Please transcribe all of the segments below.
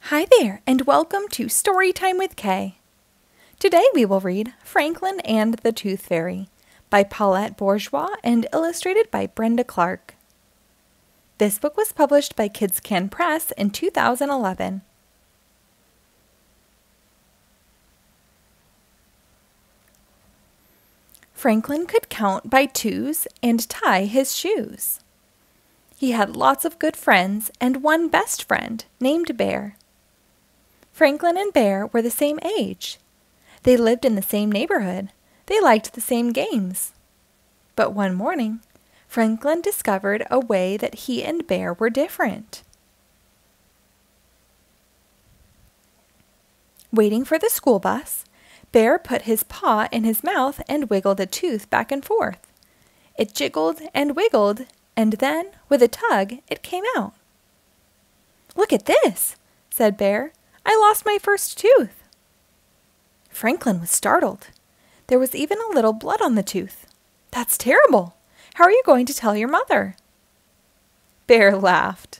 Hi there, and welcome to Storytime with Kay. Today we will read Franklin and the Tooth Fairy by Paulette Bourgeois and illustrated by Brenda Clark. This book was published by Kids Can Press in 2011. Franklin could count by twos and tie his shoes. He had lots of good friends and one best friend named Bear. Franklin and Bear were the same age. They lived in the same neighborhood. They liked the same games. But one morning, Franklin discovered a way that he and Bear were different. Waiting for the school bus, Bear put his paw in his mouth and wiggled a tooth back and forth. It jiggled and wiggled, and then, with a tug, it came out. "Look at this," said Bear. "I lost my first tooth." Franklin was startled. There was even a little blood on the tooth. "That's terrible. How are you going to tell your mother?" Bear laughed.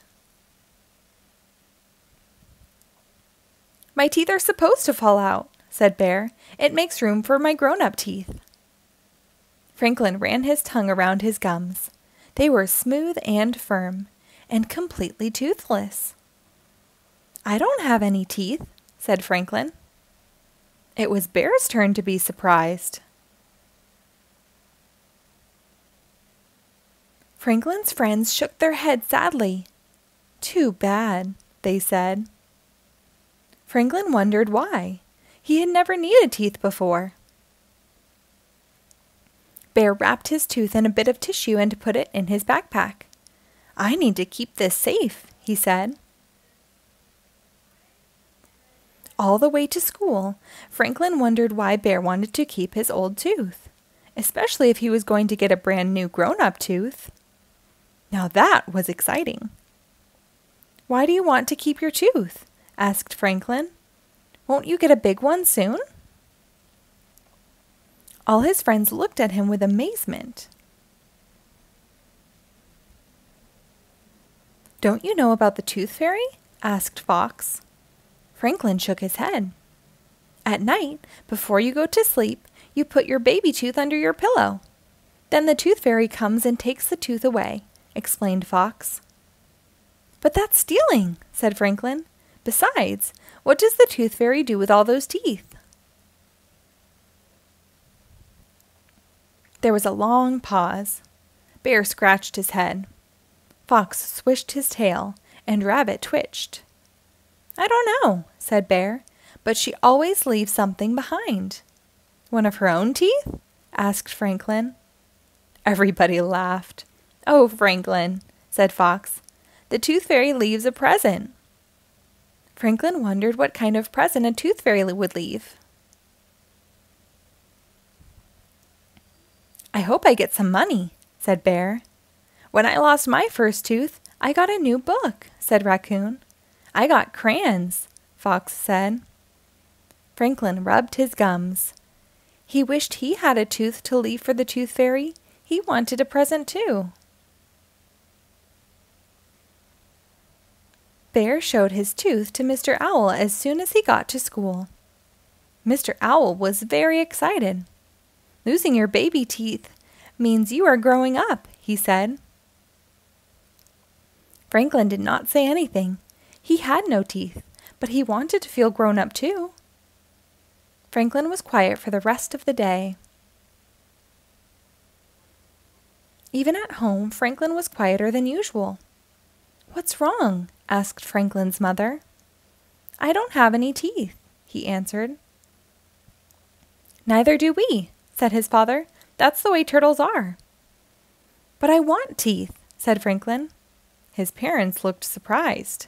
"My teeth are supposed to fall out," said Bear. "It makes room for my grown-up teeth." Franklin ran his tongue around his gums. They were smooth and firm, and completely toothless. "I don't have any teeth," said Franklin. It was Bear's turn to be surprised. Franklin's friends shook their heads sadly. "Too bad," they said. Franklin wondered why. He had never needed teeth before. Bear wrapped his tooth in a bit of tissue and put it in his backpack. "I need to keep this safe," he said. All the way to school, Franklin wondered why Bear wanted to keep his old tooth, especially if he was going to get a brand new grown-up tooth. Now that was exciting. "Why do you want to keep your tooth?" asked Franklin. "Won't you get a big one soon?" All his friends looked at him with amazement. "Don't you know about the Tooth Fairy?" asked Fox. Franklin shook his head. "At night, before you go to sleep, you put your baby tooth under your pillow. Then the Tooth Fairy comes and takes the tooth away," explained Fox. "But that's stealing," said Franklin. "Besides, what does the Tooth Fairy do with all those teeth?" There was a long pause. Bear scratched his head. Fox swished his tail, and Rabbit twitched. "I don't know," said Bear, "but she always leaves something behind." "One of her own teeth?" asked Franklin. Everybody laughed. "Oh, Franklin," said Fox, "the Tooth Fairy leaves a present." Franklin wondered what kind of present a Tooth Fairy would leave. "I hope I get some money," said Bear. "When I lost my first tooth, I got a new book," said Raccoon. "I got crayons," Fox said. Franklin rubbed his gums. He wished he had a tooth to leave for the Tooth Fairy. He wanted a present too. Bear showed his tooth to Mr. Owl as soon as he got to school. Mr. Owl was very excited. "Losing your baby teeth means you are growing up," he said. Franklin did not say anything. He had no teeth, but he wanted to feel grown up too. Franklin was quiet for the rest of the day. Even at home, Franklin was quieter than usual. "What's wrong?" asked Franklin's mother. "I don't have any teeth," he answered. "Neither do we," said his father. "That's the way turtles are." "But I want teeth," said Franklin. His parents looked surprised.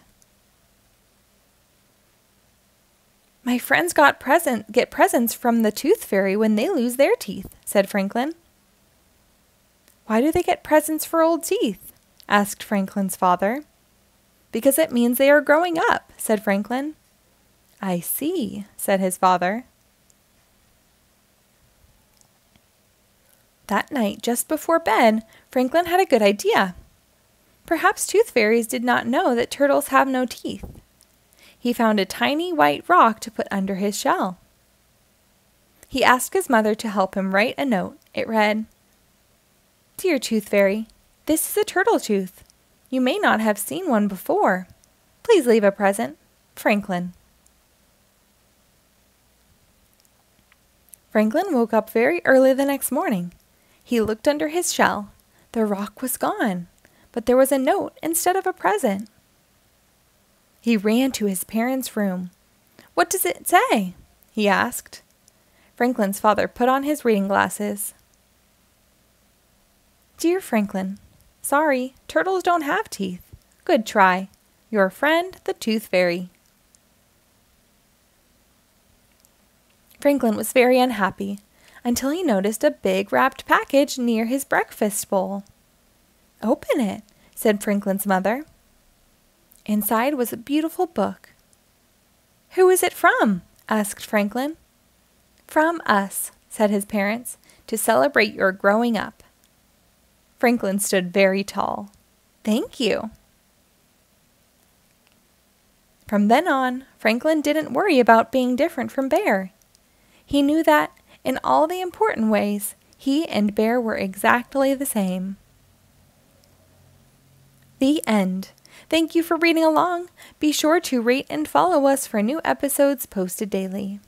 "My friends get presents from the Tooth Fairy when they lose their teeth," said Franklin. "Why do they get presents for old teeth?" asked Franklin's father. "Because it means they are growing up," said Franklin. "I see," said his father. That night, just before bed, Franklin had a good idea. Perhaps Tooth Fairies did not know that turtles have no teeth. he found a tiny white rock to put under his shell. He asked his mother to help him write a note. It read, "Dear Tooth Fairy, this is a turtle tooth. You may not have seen one before. Please leave a present. Franklin." Franklin woke up very early the next morning. He looked under his shell. The rock was gone, but there was a note instead of a present. He ran to his parents' room. "What does it say?" he asked. Franklin's father put on his reading glasses. "Dear Franklin, sorry, turtles don't have teeth. Good try. Your friend, the Tooth Fairy." Franklin was very unhappy until he noticed a big wrapped package near his breakfast bowl. "Open it," said Franklin's mother. Inside was a beautiful book. "Who is it from?" asked Franklin. "From us," said his parents, "to celebrate your growing up." Franklin stood very tall. "Thank you." From then on, Franklin didn't worry about being different from Bear. He knew that, in all the important ways, he and Bear were exactly the same. The end. Thank you for reading along. Be sure to rate and follow us for new episodes posted daily.